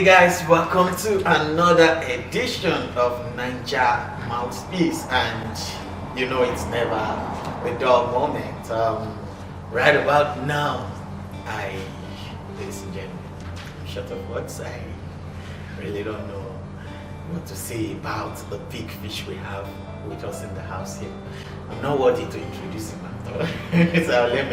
Hey guys, welcome to another edition of Naija Mouthpiece, and you know it's never a dull moment. Right about now, ladies and gentlemen, shut up words. I really don't know what to say about the big fish we have with us in the house here. I'm not worthy to introduce him after. So I'll let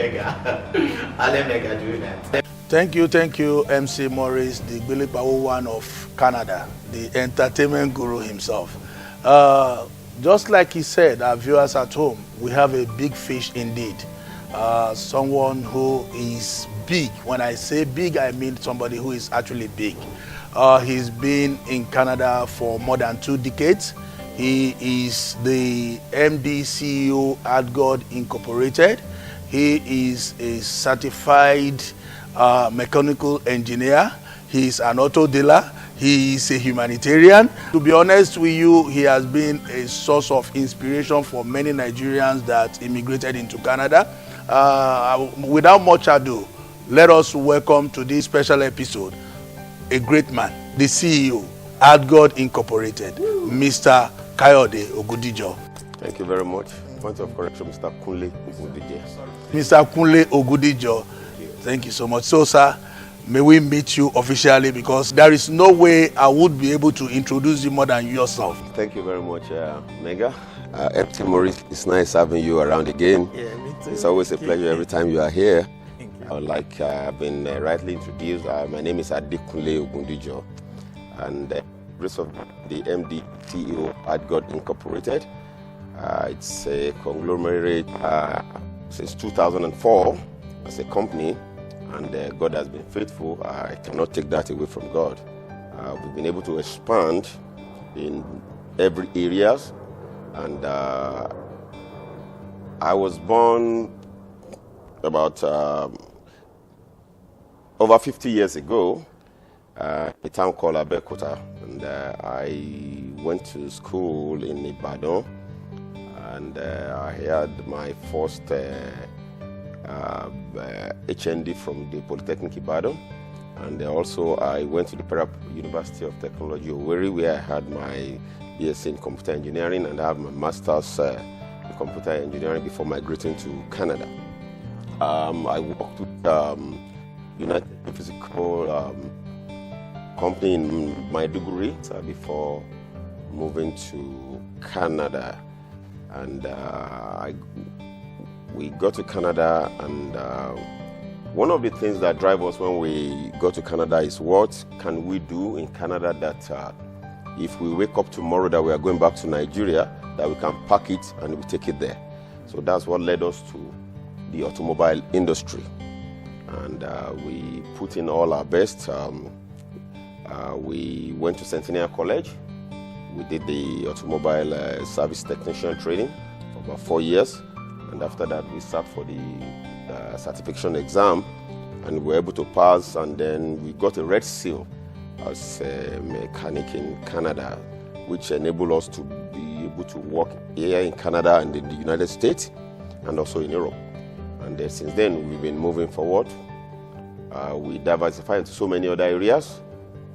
Mega do that. Thank you, MC Morris, the Billy Power one of Canada, the entertainment guru himself. Just like he said, our viewers at home, we have a big fish indeed. Someone who is big. When I say big, I mean somebody who is actually big. He's been in Canada for more than 2 decades. He is the MD CEO at God Incorporated. He is a certified mechanical engineer. He is an auto dealer. He is a humanitarian. To be honest with you, he has been a source of inspiration for many Nigerians that immigrated into Canada. Without much ado, let us welcome to this special episode a great man, the CEO at God Incorporated, Mr. Kayode Ogudijo. Thank you very much. Point of correction, Mr. Kunle Ogudijo. Mr. Kunle Ogudijo. Thank you so much. So, sir, may we meet you officially, because there is no way I would be able to introduce you more than yourself. Thank you very much, Mega. MC Morris, it's nice having you around again. Yeah, me too. It's always a pleasure every time you are here. Like I've been rightly introduced, my name is Kunle Ogudijo, and rest of the MD CEO at God Incorporated. It's a conglomerate since 2004 as a company. And God has been faithful. I cannot take that away from God. We've been able to expand in every areas. And I was born about over 50 years ago in a town called Abeokuta. And I went to school in Ibadan. And I had my first HND from the Polytechnic Ibadan, and also I went to the Perap University of Technology, Owerri, where I had my BSc in computer engineering, and I have my master's in computer engineering before migrating to Canada. I worked with United Physical Company in Maiduguri before moving to Canada, and we got to Canada, and one of the things that drive us when we go to Canada is what can we do in Canada that if we wake up tomorrow that we are going back to Nigeria, that we can pack it and we take it there. So that's what led us to the automobile industry, and we put in all our best. We went to Centennial College. We did the automobile service technician training for about 4 years. And after that, we sat for the certification exam, and we were able to pass. And then we got a red seal as a mechanic in Canada, which enabled us to be able to work here in Canada and in the United States, and also in Europe. And since then, we've been moving forward. We diversified into so many other areas: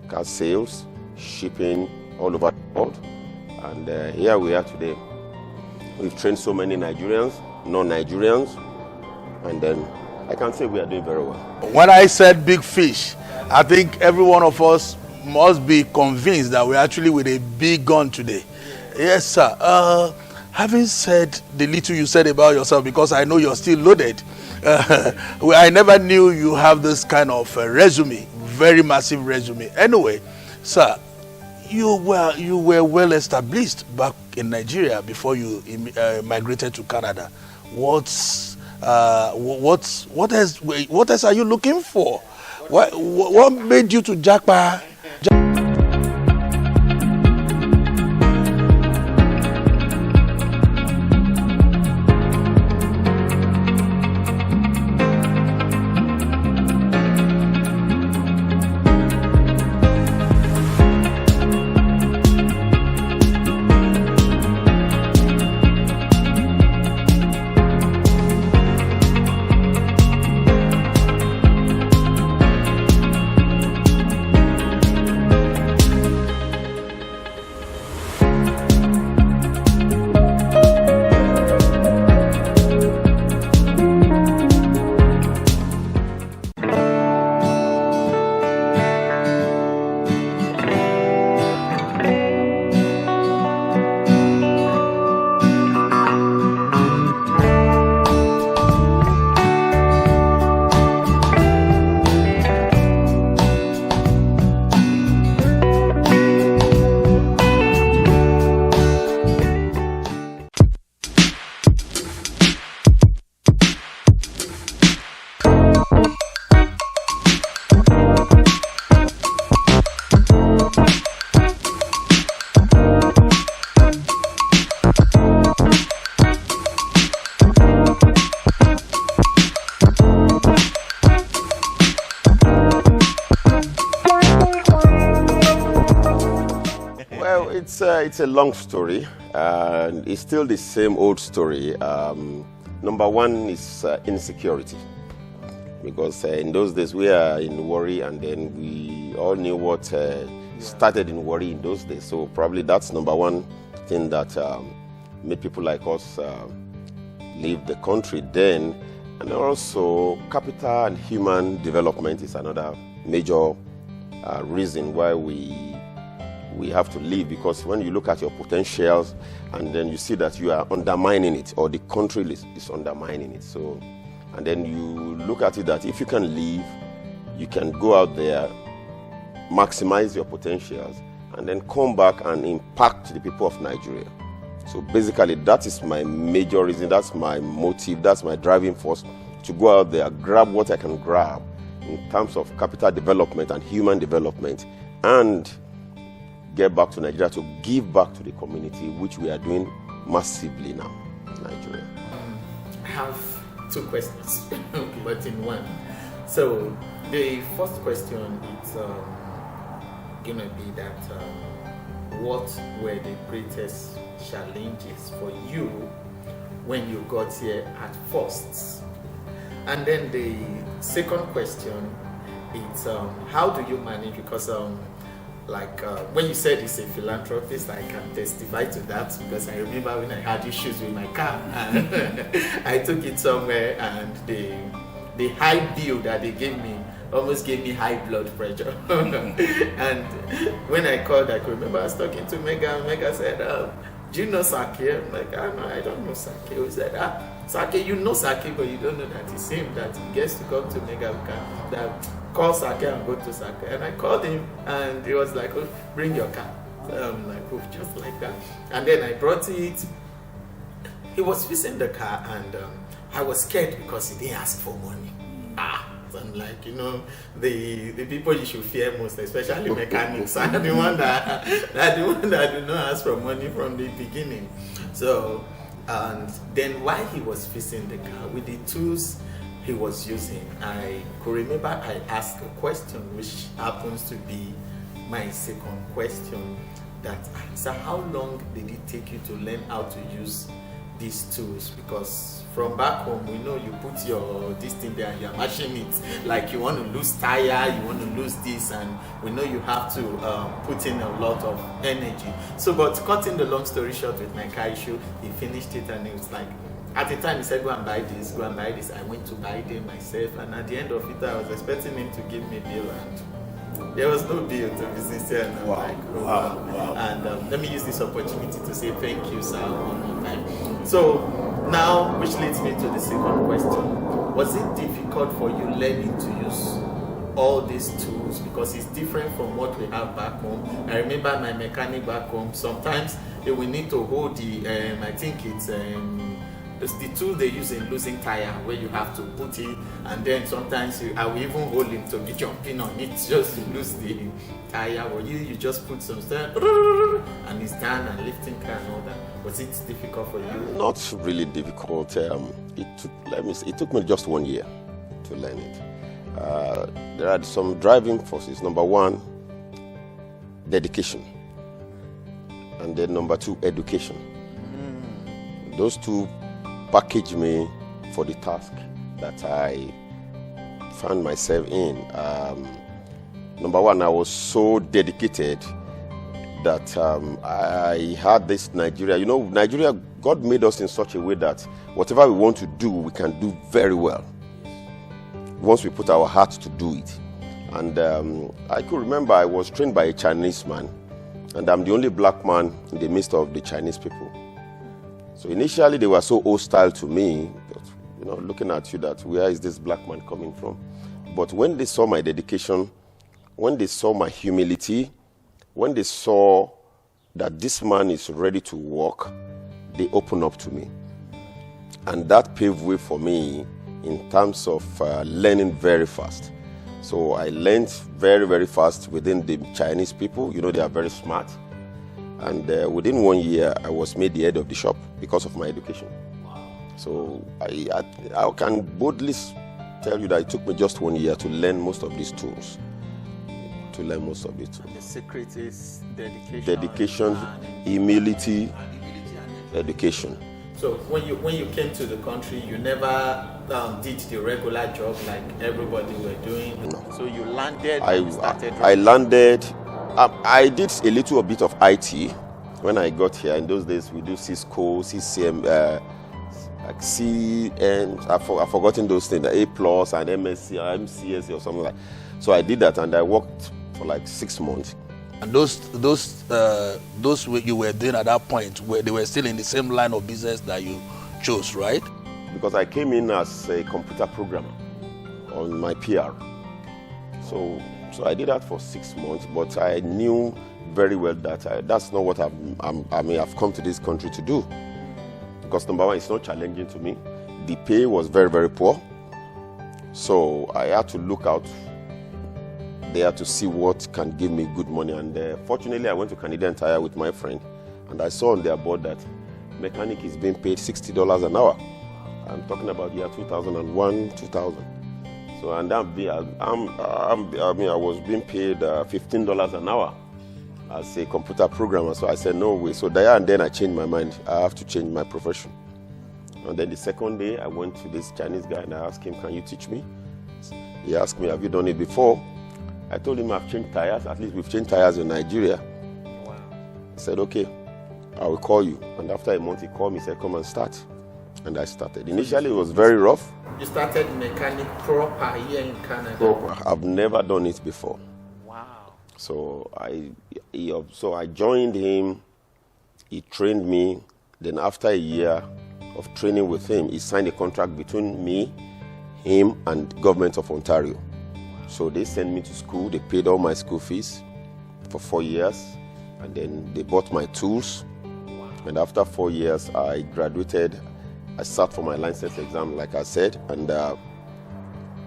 car sales, shipping, all over the world. And here we are today. We've trained so many Nigerians, non-Nigerians, and then I can say we are doing very well. When I said big fish, I think every one of us must be convinced that we're actually with a big gun today. Yes, sir. Having said the little you said about yourself, because I know you're still loaded, I never knew you have this kind of resume, very massive resume. Anyway, sir, you were well established back in Nigeria before you migrated to Canada. What else are you looking for? What made you to jackpot? it's a long story, and it's still the same old story. Number one is insecurity, because in those days we are in worry, and then we all knew what started in worry in those days. So probably that's number one thing that made people like us leave the country then. And also capital and human development is another major reason why we have to leave, because when you look at your potentials and then you see that you are undermining it, or the country is undermining it. So, and then you look at it that if you can leave, you can go out there, maximize your potentials, and then come back and impact the people of Nigeria. So basically that is my major reason, that's my motive, that's my driving force, to go out there, grab what I can grab in terms of capital development and human development, and get back to Nigeria to give back to the community, which we are doing massively now in Nigeria. I have two questions, but in one. So the first question is going to be that what were the greatest challenges for you when you got here at first? And then the second question is how do you manage, because when you said it's a philanthropist, I can testify to that, because I remember when I had issues with my car and I took it somewhere, and the high bill that they gave me almost gave me high blood pressure. And when I called, I could remember I was talking to Mega, and Mega said, do you know Sake? I'm like, no, I don't know Sake. He said, Sake, you know Sake, but you don't know that it's him that he gets to come to Mega, that call Sake and go to Sake. And I called him, and he was like, oh, bring your car. So I'm like, oh, just like that. And then I brought it. He was fixing the car, and I was scared because he didn't ask for money. So I'm like, the people you should fear most, especially mechanics, are the one that do not ask for money from the beginning. So, and then while he was fixing the car with the tools he was using, I could remember I asked a question, which happens to be my second question. That so how long did it take you to learn how to use these tools? Because from back home, we know you put this thing there and you're mashing it. Like you want to lose tire, you want to lose this, and we know you have to put in a lot of energy. So, but cutting the long story short with my car issue, he finished it, and it was like, at the time he said, go and buy this, go and buy this. I went to buy them myself, and at the end of it, I was expecting him to give me a bill, and there was no bill, to be sincere. And I'm like, oh, wow. And let me use this opportunity to say thank you, sir, one more time. So now, which leads me to the second question. Was it difficult for you learning to use all these tools? Because it's different from what we have back home. I remember my mechanic back home, sometimes they will need to hold the, I think it's the tool they use in losing tire, where you have to put it, and then sometimes I will even hold him to be jumping on it just to lose the tire, or you just put some stuff and it's done, and lifting car and all that. Was it difficult for you? Not really difficult. It took me just 1 year to learn it. There are some driving forces. Number one, dedication, and then number two, education. Those two package me for the task that I found myself in. Number one, I was so dedicated that I had this Nigeria. Nigeria, God made us in such a way that whatever we want to do, we can do very well once we put our heart to do it. And I could remember I was trained by a Chinese man, and I'm the only black man in the midst of the Chinese people. So initially they were so hostile to me, looking at you, that where is this black man coming from? But when they saw my dedication, when they saw my humility, when they saw that this man is ready to work, they opened up to me. And that paved way for me in terms of learning very fast. So I learned very, very fast within the Chinese people. They are very smart. And within 1 year, I was made the head of the shop because of my education. So I can boldly tell you that it took me just 1 year to learn most of these tools. to learn most of it. And the secret is dedication. Dedication, humility, education. So when you came to the country, you never did the regular job like everybody were doing. No. So you landed. I landed. I did a little bit of IT when I got here. In those days, we do Cisco, CCM, like C, and I've forgotten those things, the A+ and MSc or MCSc or something like. So I did that, and I worked for like 6 months. And those you were doing at that point, where they were still in the same line of business that you chose, right? Because I came in as a computer programmer on my PR. So I did that for 6 months, but I knew very well that that's not what I've come to this country to do. Because number one, it's not challenging to me. The pay was very, very poor. So I had to look out there to see what can give me good money. And fortunately, I went to Canadian Tire with my friend, and I saw on their board that mechanic is being paid $60 an hour. I'm talking about year 2001, 2000. So, and I was being paid $15 an hour as a computer programmer. So I said, no way. So there and then I changed my mind. I have to change my profession. And then the second day, I went to this Chinese guy and I asked him, can you teach me? He asked me, have you done it before? I told him I've changed tires. At least we've changed tires in Nigeria. Wow. He said, okay, I will call you. And after a month, he called me, said, come and start. And I started. Initially, it was very rough. You started mechanic proper here in Canada? Proper. I've never done it before. Wow. So I joined him. He trained me. Then after a year of training with him, he signed a contract between me, him, and government of Ontario. So they sent me to school. They paid all my school fees for 4 years. And then they bought my tools. Wow. And after 4 years, I graduated. I sat for my license exam, like I said. And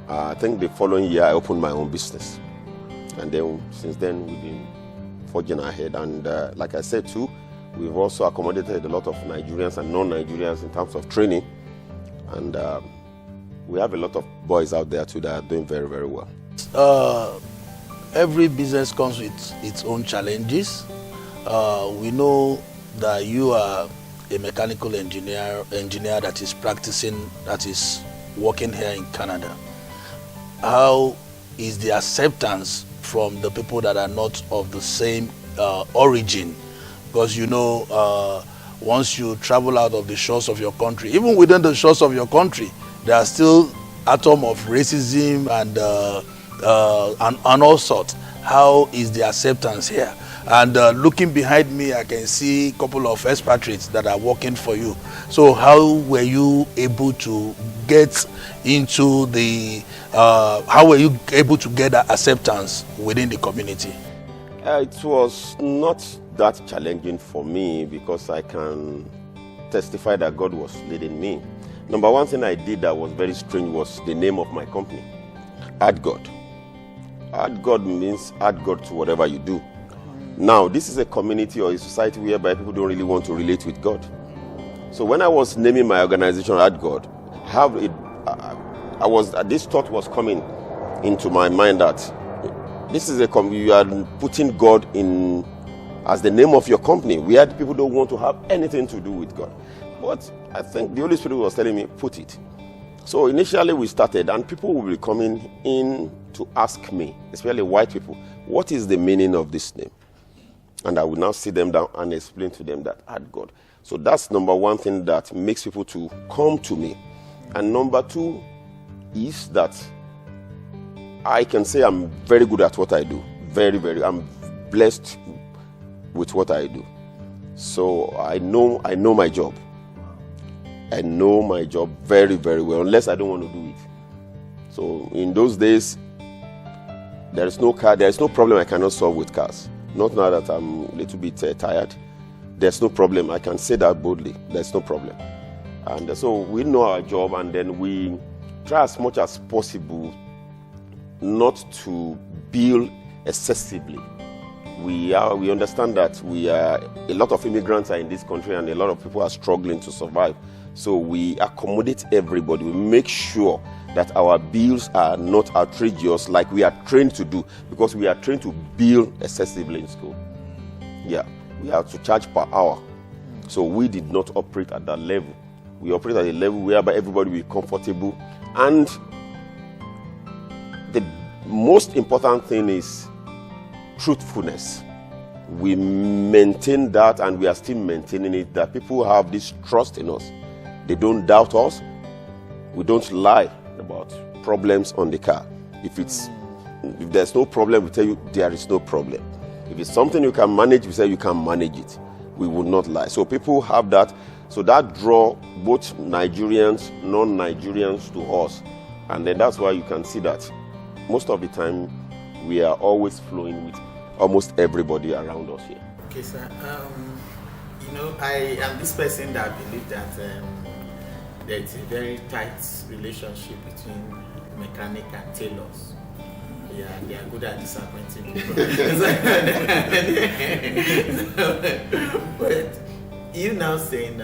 I think the following year, I opened my own business. And then since then, we've been forging ahead. And like I said too, we've also accommodated a lot of Nigerians and non-Nigerians in terms of training. And we have a lot of boys out there too that are doing very, very well. Every business comes with its own challenges. We know that you are a mechanical engineer that is practicing, that is working here in Canada. How is the acceptance from the people that are not of the same origin? Because you know, once you travel out of the shores of your country, even within the shores of your country, there are still atoms of racism and all sorts. How is the acceptance here? And looking behind me, I can see a couple of expatriates that are working for you. So how were you able to get into the, how were you able to get that acceptance within the community? It was not that challenging for me because I can testify that God was leading me. Number one thing I did that was very strange was the name of my company, Add God. Add God means add God to whatever you do. Now, this is a community or a society whereby people don't really want to relate with God. So when I was naming my organization Add God, this thought was coming into my mind that this is you are putting God in as the name of your company, where people don't want to have anything to do with God. But I think the Holy Spirit was telling me, put it. So initially we started, and people will be coming in to ask me, especially white people, what is the meaning of this name? And I will now sit them down and explain to them that Add God. So that's number one thing that makes people to come to me. And number two is that I can say I'm very good at what I do. Very, very. I'm blessed with what I do. So I know my job. I know my job very, very well, unless I don't want to do it. So in those days, there is no problem I cannot solve with cars. Not now that I'm a little bit tired. There's no problem. I can say that boldly. There's no problem. And so we know our job, and then we try as much as possible not to bill excessively. We understand that a lot of immigrants are in this country, and a lot of people are struggling to survive. So we accommodate everybody. We make sure that our bills are not outrageous like we are trained to do, because we are trained to bill excessively in school. Yeah, we have to charge per hour. So we did not operate at that level. We operate at a level whereby everybody will be comfortable. And the most important thing is truthfulness. We maintain that, and we are still maintaining it, that people have this trust in us. They don't doubt us. We don't lie about problems on the car. If there's no problem, we tell you there is no problem. If it's something you can manage, we say you can manage it. We will not lie. So people have that. So that draw both Nigerians, non-Nigerians to us. And then that's why you can see that most of the time we are always flowing with almost everybody around us here. Okay, sir. I am this person that believes that there's a very tight relationship between mechanic and tailors. Yeah, they are good at disappointing people. But you now saying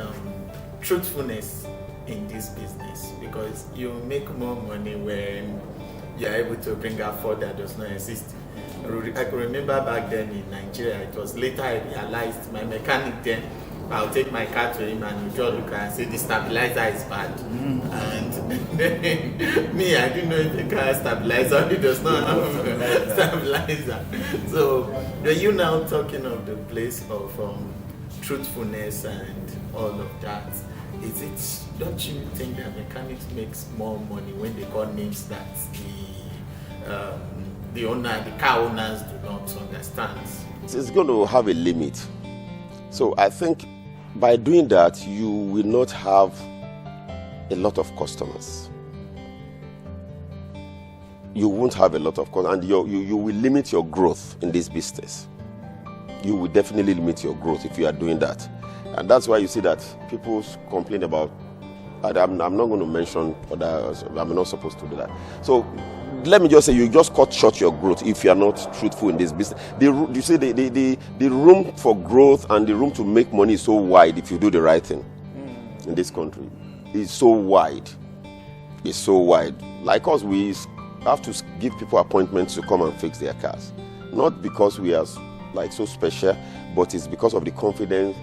truthfulness in this business, because you make more money when you are able to bring out fraud that does not exist. I can remember back then in Nigeria, it was later I realized my mechanic then, I'll take my car to him and he'll just look and say the stabilizer is bad. And then me, I didn't know if the car has stabilizer, it does not have stabilizer. So are you now talking of the place of truthfulness and all of that? Don't you think that mechanics makes more money when they call names that the car owners do not understand? It's going to have a limit. So I think by doing that, you will not have a lot of customers. You won't have a lot of customers, and you will limit your growth in this business. You will definitely limit your growth if you are doing that. And that's why you see that people complain about, I'm not going to mention others, I'm not supposed to do that. So let me just say, you just cut short your growth if you are not truthful in this business. You see, the room for growth and the room to make money is so wide if you do the right thing in this country. It's so wide. It's so wide. Like us, we have to give people appointments to come and fix their cars. Not because we are like so special, but it's because of the confidence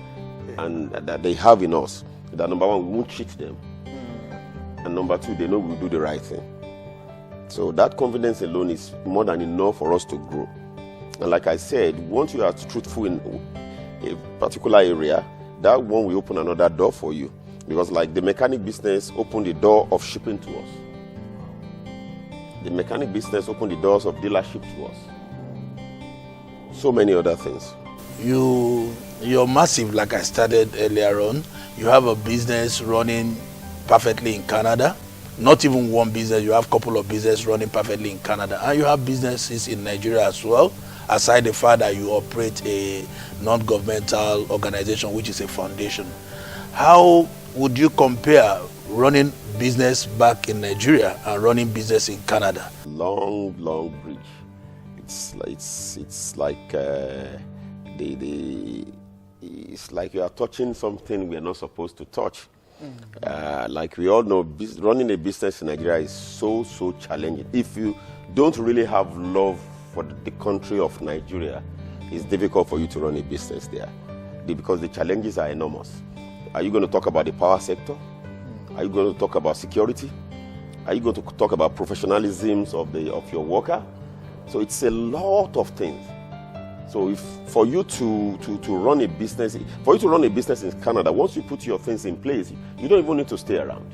and that they have in us. That number one, we won't cheat them. And number two, they know we'll do the right thing. So that confidence alone is more than enough for us to grow. And like I said, once you are truthful in a particular area, that one will open another door for you. Because like the mechanic business opened the door of shipping to us. The mechanic business opened the doors of dealership to us. So many other things. You're massive, like I started earlier on. You have a business running perfectly in Canada. Not even one business, you have a couple of businesses running perfectly in Canada. And you have businesses in Nigeria as well, aside the fact that you operate a non-governmental organization, which is a foundation. How would you compare running business back in Nigeria and running business in Canada? Long bridge. It's like it's like you are touching something we are not supposed to touch. Like we all know, running a business in Nigeria is so challenging. If you don't really have love for the country of Nigeria, it's difficult for you to run a business there, because the challenges are enormous. Are you going to talk about the power sector? Are you going to talk about security? Are you going to talk about professionalism of your worker? So it's a lot of things. So for you to run a business in Canada, once you put your things in place, you don't even need to stay around.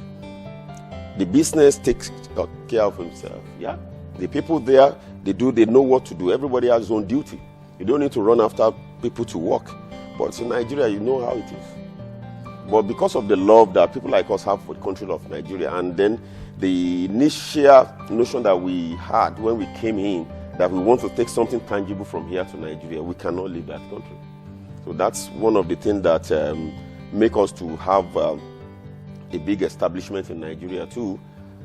The business takes care of himself. Yeah, the people there, they know what to do. Everybody has his own duty. You don't need to run after people to work. But in Nigeria, you know how it is. But because of the love that people like us have for the country of Nigeria, and then the initial notion that we had when we came in, that we want to take something tangible from here to Nigeria, we cannot leave that country. So that's one of the things that make us to have a big establishment in Nigeria too,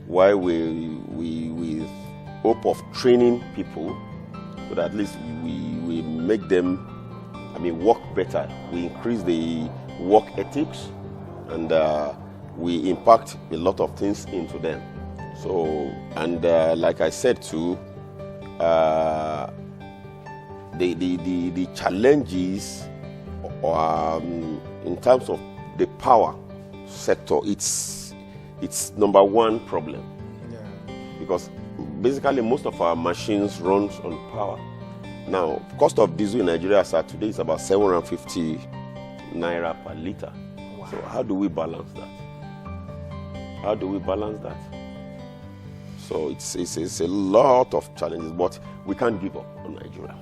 while we hope of training people so that at least we make them, work better. We increase the work ethics, and we impact a lot of things into them. So, and like I said too, the challenges in terms of the power sector, it's number one problem. Yeah. Because basically most of our machines runs on power. Now, cost of diesel in Nigeria as at today is about 750 naira per liter. Wow. So how do we balance that? How do we balance that? So it's a lot of challenges, but we can't give up on Nigeria.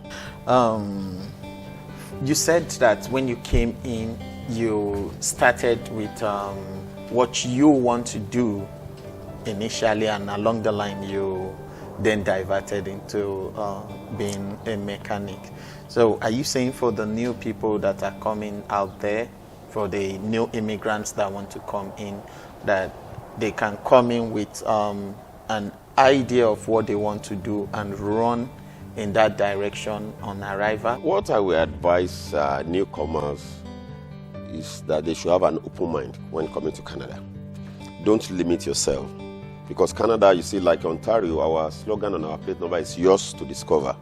You said that when you came in, you started with what you want to do initially, and along the line you then diverted into being a mechanic. So are you saying for the new people that are coming out there, for the new immigrants that want to come in, that they can come in with an idea of what they want to do and run in that direction on arrival? What I will advise newcomers is that they should have an open mind when coming to Canada. Don't limit yourself. Because Canada, you see, like Ontario, our slogan on our plate number is yours to discover.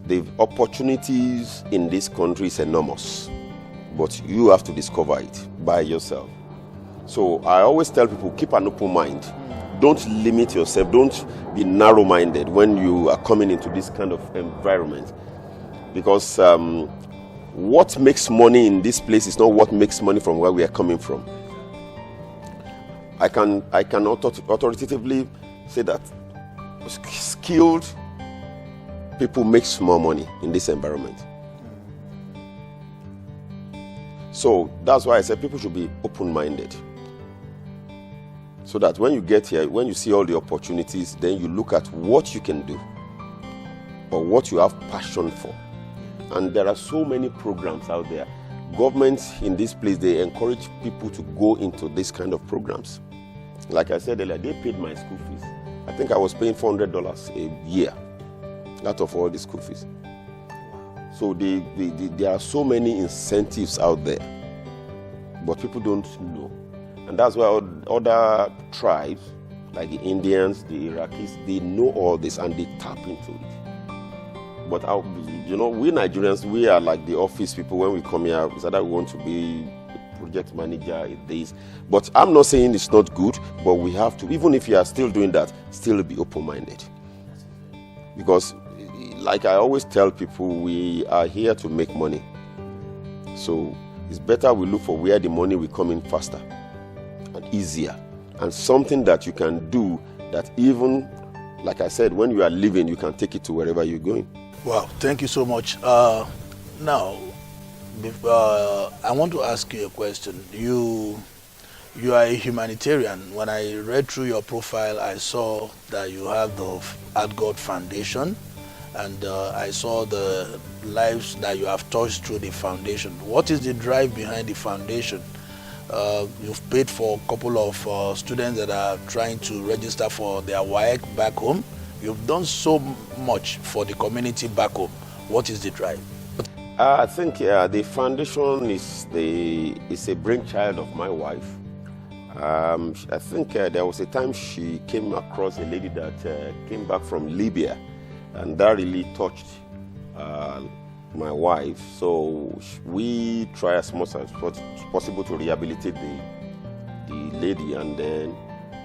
The opportunities in this country is enormous, but you have to discover it by yourself. So I always tell people, keep an open mind. Don't limit yourself. Don't be narrow-minded when you are coming into this kind of environment. Because what makes money in this place is not what makes money from where we are coming from. I can authoritatively say that skilled people make more money in this environment. So that's why I said people should be open-minded. So that when you get here, when you see all the opportunities, then you look at what you can do or what you have passion for. And there are so many programs out there. Governments in this place, they encourage people to go into this kind of programs. Like I said earlier, they paid my school fees. I think I was paying $400 a year out of all the school fees. So there are so many incentives out there, but people don't know. And that's why other tribes, like the Indians, the Iraqis, they know all this and they tap into it. But we Nigerians, we are like the office people. When we come here, we say that we want to be a project manager, this. But I'm not saying it's not good, but we have to, even if you are still doing that, still be open-minded. Because, like I always tell people, we are here to make money. So it's better we look for where the money will come in faster and easier, and something that you can do that even, like I said, when you are leaving, you can take it to wherever you're going. Wow, thank you so much. Now, I want to ask you a question. You are a humanitarian. When I read through your profile, I saw that you have the At God Foundation, and I saw the lives that you have touched through the foundation. What is the drive behind the foundation? You've paid for a couple of students that are trying to register for their WAEC back home. You've done so much for the community back home. What is the drive? I think the foundation is a brainchild of my wife. I think there was a time she came across a lady that came back from Libya, and that really touched my wife. So we try as much as possible to rehabilitate the lady, and then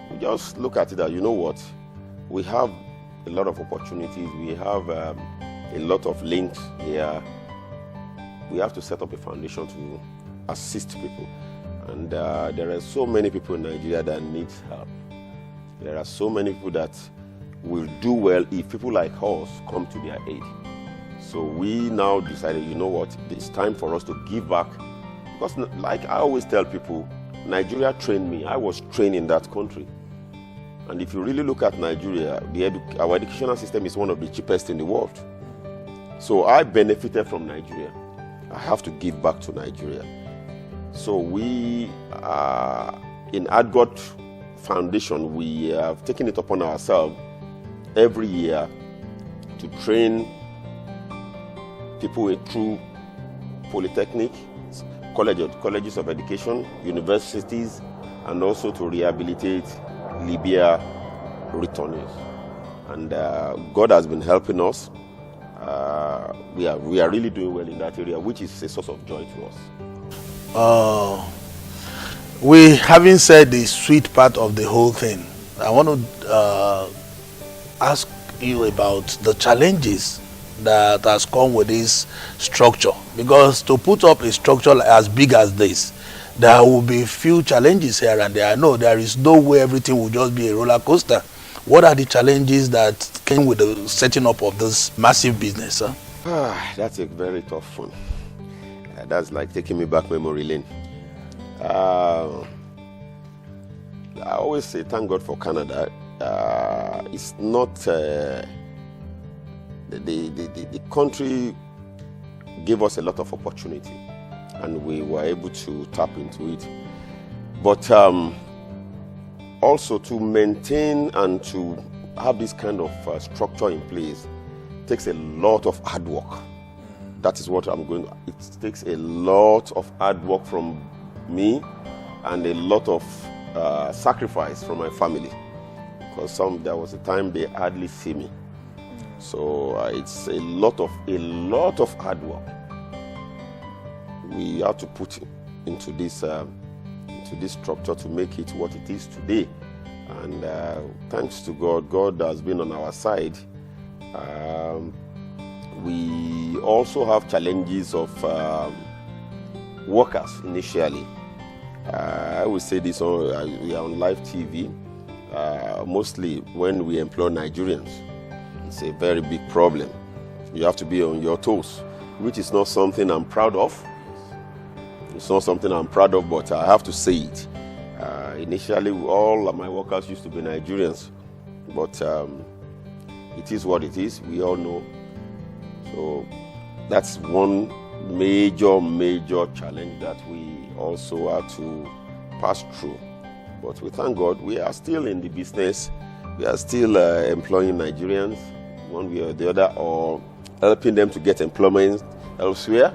we just look at it that, you know what, we have a lot of opportunities, we have a lot of links here. We have to set up a foundation to assist people. And there are so many people in Nigeria that need help. There are so many people that will do well if people like us come to their aid. So we now decided, you know what, it's time for us to give back. Because like I always tell people, Nigeria trained me. I was trained in that country. And if you really look at Nigeria, our educational system is one of the cheapest in the world. So I benefited from Nigeria. I have to give back to Nigeria. So we, in At God Foundation, we have taken it upon ourselves every year to train people through polytechnic, colleges of education, universities, and also to rehabilitate Libya returnees. And God has been helping us. We are really doing well in that area, which is a source of joy to us. We having said the sweet part of the whole thing, I want to ask you about the challenges that has come with this structure, because to put up a structure as big as this, there will be few challenges here and there. No, there is no way everything will just be a roller coaster. What are the challenges that came with the setting up of this massive business, sir? That's a very tough one. That's like taking me back memory lane. I always say thank God for Canada. It's not the country gave us a lot of opportunity, and we were able to tap into it. But also to maintain and to have this kind of structure in place takes a lot of hard work. That is what I'm going to. It takes a lot of hard work from me and a lot of sacrifice from my family, because there was a time they hardly see me. So it's a lot of hard work we have to put into this structure to make it what it is today. And thanks to God, God has been on our side. We also have challenges of workers initially. I would say this we are on live TV. Mostly when we employ Nigerians, it's a very big problem. You have to be on your toes, which is not something I'm proud of. It's not something I'm proud of, but I have to say it. Initially, all of my workers used to be Nigerians, but it is what it is. We all know. So that's one major challenge that we also have to pass through. But we thank God we are still in the business. We are still employing Nigerians one way or the other, or helping them to get employment elsewhere.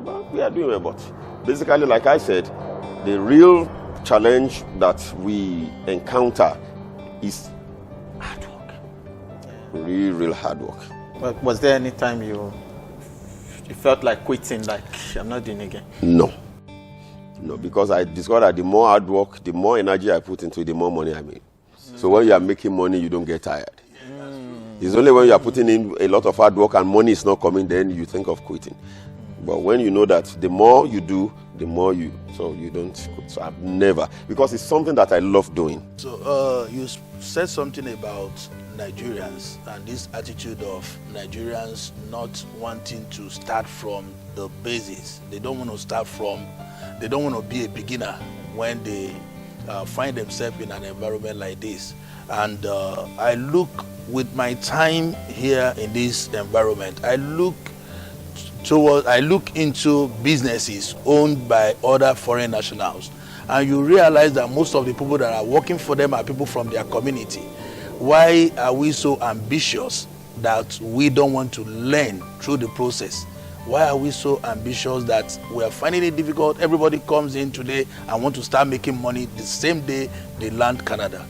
But we are doing well. But basically, like I said, the real challenge that we encounter is hard work. Real hard work. But was there any time you felt like quitting, like I'm not doing it again? No, because I discovered that the more hard work, the more energy I put into it, the more money I make. So when you are making money, you don't get tired. It's only when you are putting in a lot of hard work and money is not coming, then you think of quitting. But when you know that the more you do, the more you don't quit. So I've never, because it's something that I love doing. So you said something about Nigerians and this attitude of Nigerians not wanting to start from the basis. They don't want to be a beginner when they find themselves in an environment like this. And I look, with my time here in this environment, I look into businesses owned by other foreign nationals, and you realize that most of the people that are working for them are people from their community. Why are we so ambitious that we don't want to learn through the process? Why are we so ambitious that we are finding it difficult? Everybody comes in today and want to start making money the same day they land Canada.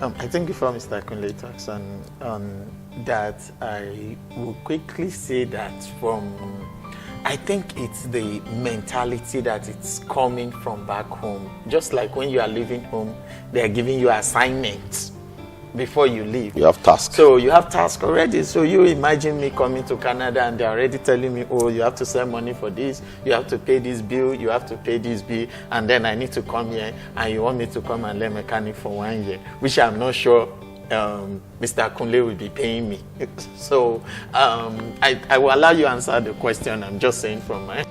I think before Mr. Kunle talks on that, I will quickly say that I think it's the mentality that it's coming from back home. Just like when you are leaving home, they are giving you assignments before you leave. You have tasks. So you have tasks already. So you imagine me coming to Canada and they're already telling me, oh, you have to send money for this, you have to pay this bill, you have to pay this bill, and then I need to come here and you want me to come and learn mechanic for 1 year, which I'm not sure Mr. Kunle will be paying me. So I will allow you to answer the question. I'm just saying from my...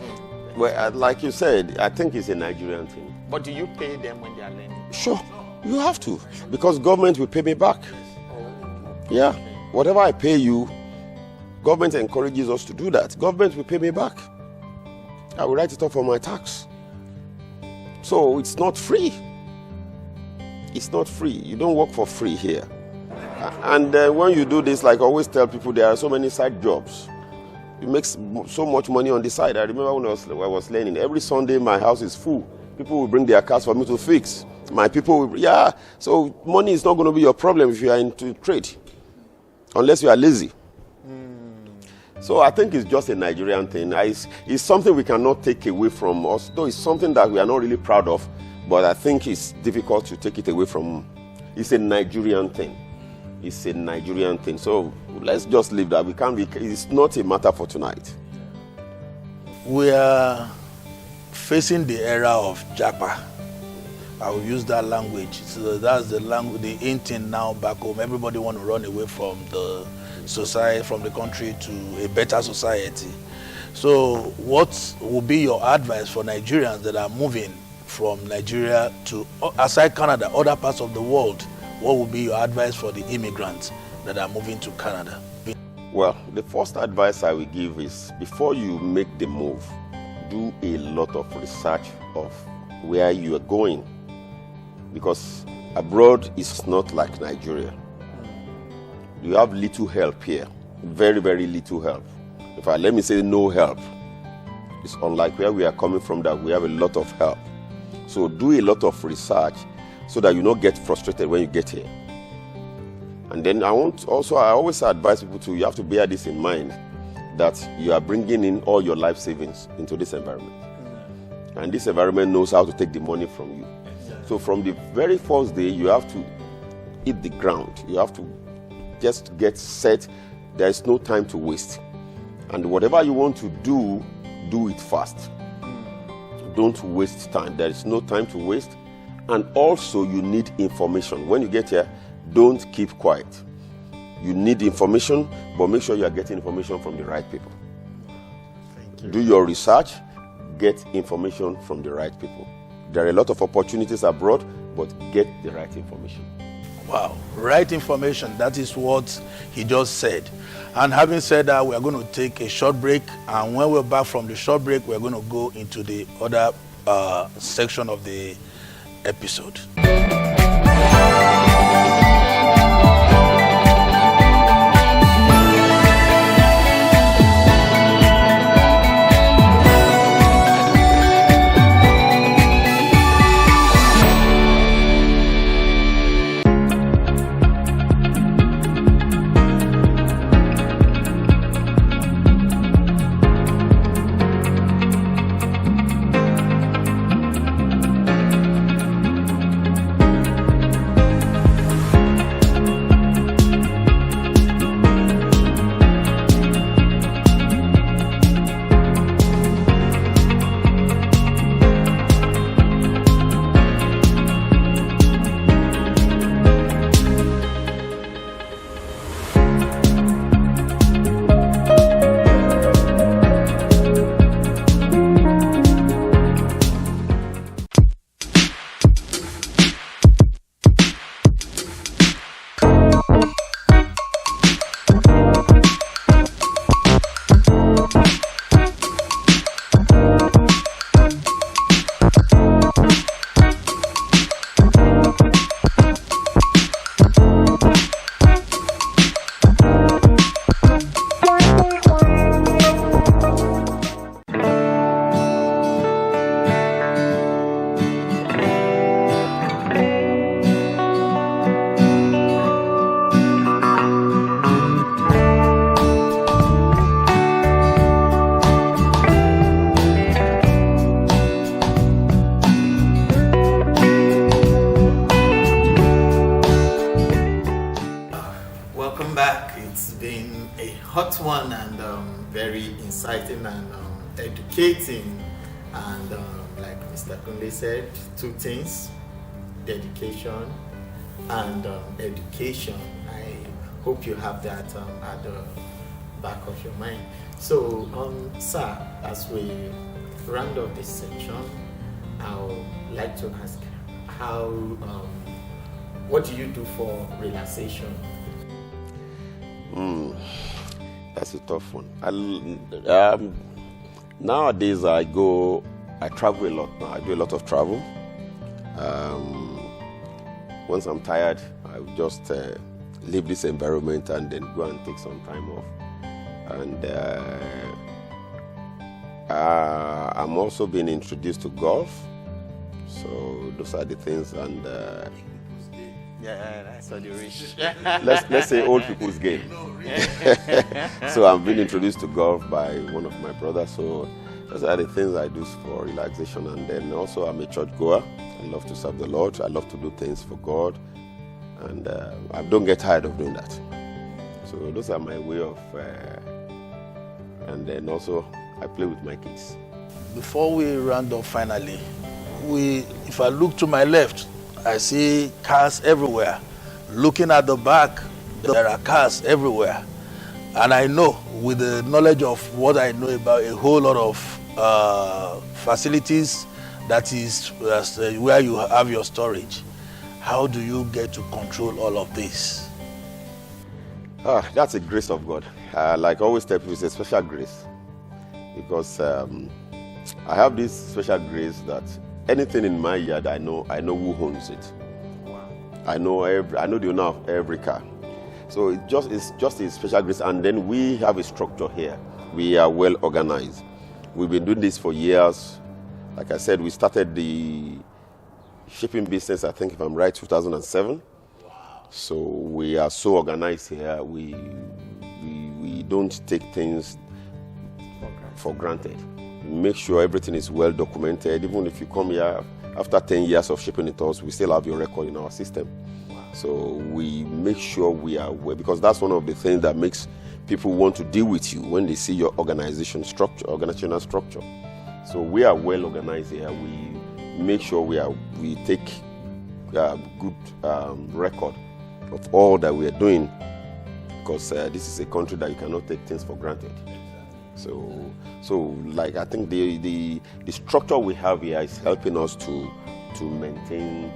Well, like you said, I think it's a Nigerian thing. But do you pay them when they are learning? Sure. You have to, because government will pay me back. Yeah, whatever I pay you, government encourages us to do that. Government will pay me back. I will write it off on my tax. So it's not free. It's not free. You don't work for free here. And when you do this, like I always tell people, there are so many side jobs. You make so much money on the side. I remember when I was learning, every Sunday my house is full. People will bring their cars for me to fix. My people, yeah. So money is not going to be your problem if you are into trade, unless you are lazy. So I think it's just a Nigerian thing. It's something we cannot take away from us, though it's something that we are not really proud of, but I think it's difficult to take it away from. It's a Nigerian thing. It's a Nigerian thing. So let's just leave that. It's not a matter for tonight. We are facing the era of Japa. I will use that language. So that's the language, the in thing now back home. Everybody want to run away from the society, from the country to a better society. So what will be your advice for Nigerians that are moving from Nigeria to, aside Canada, other parts of the world? What will be your advice for the immigrants that are moving to Canada? Well, the first advice I will give is, before you make the move, do a lot of research of where you are going. Because abroad is not like Nigeria. You have little help here, very, very little help. In fact, let me say no help. It's unlike where we are coming from, that we have a lot of help. So do a lot of research so that you don't get frustrated when you get here. And then I always advise people to, you have to bear this in mind, that you are bringing in all your life savings into this environment. And this environment knows how to take the money from you. So from the very first day, you have to hit the ground. You have to just get set. There is no time to waste. And whatever you want to do, do it fast. Don't waste time. There is no time to waste. And also, you need information. When you get here, don't keep quiet. You need information, but make sure you are getting information from the right people. Thank you. Do your research, get information from the right people. There are a lot of opportunities abroad, but get the right information. Wow, right information. That is what he just said. And having said that, we are going to take a short break. And when we're back from the short break, we're going to go into the other section of the episode. hot one and very inciting and educating. And like Mr. Kunle said, two things: dedication and education. I hope you have that at the back of your mind. So, sir, as we round up this section, I would like to ask how, what do you do for relaxation? That's a tough one. Nowadays I travel a lot now. I do a lot of travel. Once I'm tired, I will just leave this environment and then go and take some time off. And I'm also being introduced to golf. So those are the things, and Yeah, that's what you reach. let's say old people's game. So I'm being introduced to golf by one of my brothers. So those are the things I do for relaxation. And then also I'm a church goer. I love to serve the Lord. I love to do things for God, and I don't get tired of doing that. So those are my way of. And then also I play with my kids. Before we round up finally, if I look to my left, I see cars everywhere. Looking at the back, there are cars everywhere. And I know, with the knowledge of what I know about a whole lot of facilities, that is where you have your storage. How do you get to control all of this? That's a grace of God. Like I always tell people, it's a special grace. Because I have this special grace that anything in my yard, I know who owns it. Wow. I know the owner of every car. So it's just a special grace. And then we have a structure here. We are well organized. We've been doing this for years. Like I said, we started the shipping business, I think if I'm right, 2007. Wow. So we are so organized here. We don't take things for granted. Make sure everything is well documented. Even if you come here after 10 years of shipping with us, we still have your record in our system. Wow. So we make sure we are well, because that's one of the things that makes people want to deal with you when they see your organizational structure. So we are well organized here. We make sure we take good record of all that we are doing, because this is a country that you cannot take things for granted. So like I think the structure we have here is helping us to maintain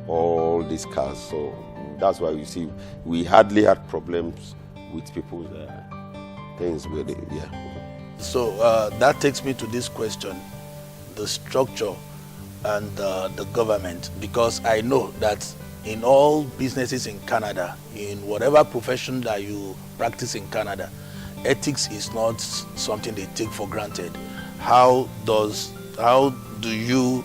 all these cars. So that's why you see we hardly had problems with people's things with it. Yeah. So that takes me to this question: the structure and the government, because I know that in all businesses in Canada, in whatever profession that you practice in Canada, ethics is not something they take for granted. How do you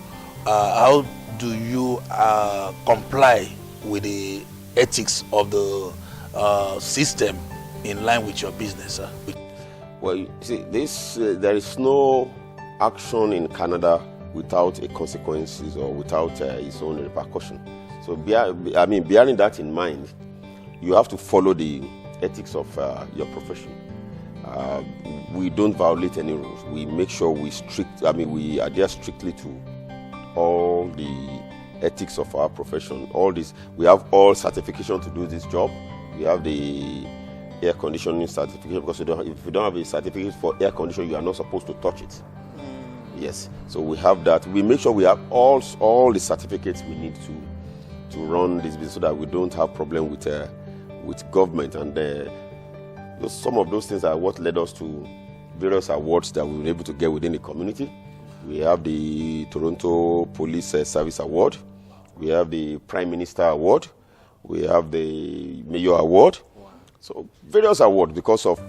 comply with the ethics of the system in line with your business? Well, you see, there is no action in Canada without a consequences or without its own repercussion. So, bearing that in mind, you have to follow the ethics of your profession. We don't violate any rules. We make sure we adhere strictly to all the ethics of our profession. All this, we have all certification to do this job. We have the air conditioning certificate, because if you don't have a certificate for air conditioning, you are not supposed to touch it. Yes, so we have that. We make sure we have all the certificates we need to run this business, so that we don't have problem with government. And some of those things are what led us to various awards that we've been able to get within the community. We have the Toronto Police Service Award. We have the Prime Minister Award. We have the Mayor Award. So various awards, because of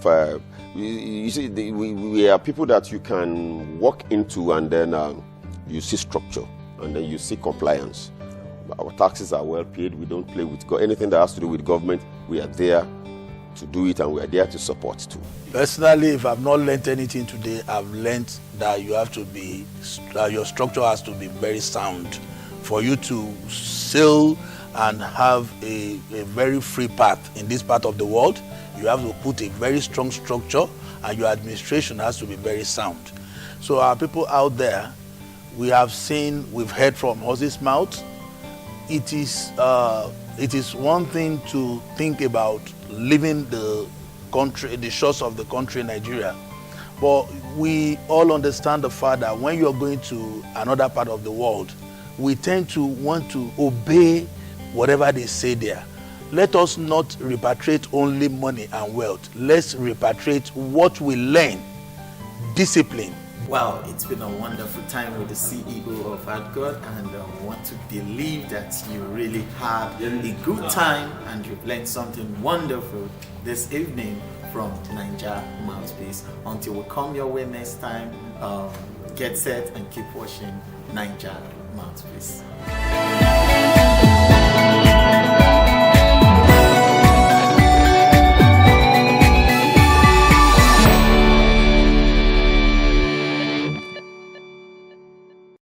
you see, we are people that you can walk into, and then you see structure, and then you see compliance. Our taxes are well paid. We don't play with anything that has to do with government. We are there to do it, and we are there to support too. Personally, if I've not learned anything today, I've learned that your structure has to be very sound for you to sail and have a very free path in this part of the world. You have to put a very strong structure, and your administration has to be very sound. So our people out there, we've heard from horse's mouth. It is one thing to think about leaving the country, the shores of the country, Nigeria. But we all understand the fact that when you're going to another part of the world, we tend to want to obey whatever they say there. Let us not repatriate only money and wealth. Let's repatriate what we learn, discipline. Wow, it's been a wonderful time with the CEO of AdGod, and I want to believe that you really had a good time and you've learned something wonderful this evening from Naija Mouthpiece. Until we come your way next time, get set and keep watching Naija mouthpiece.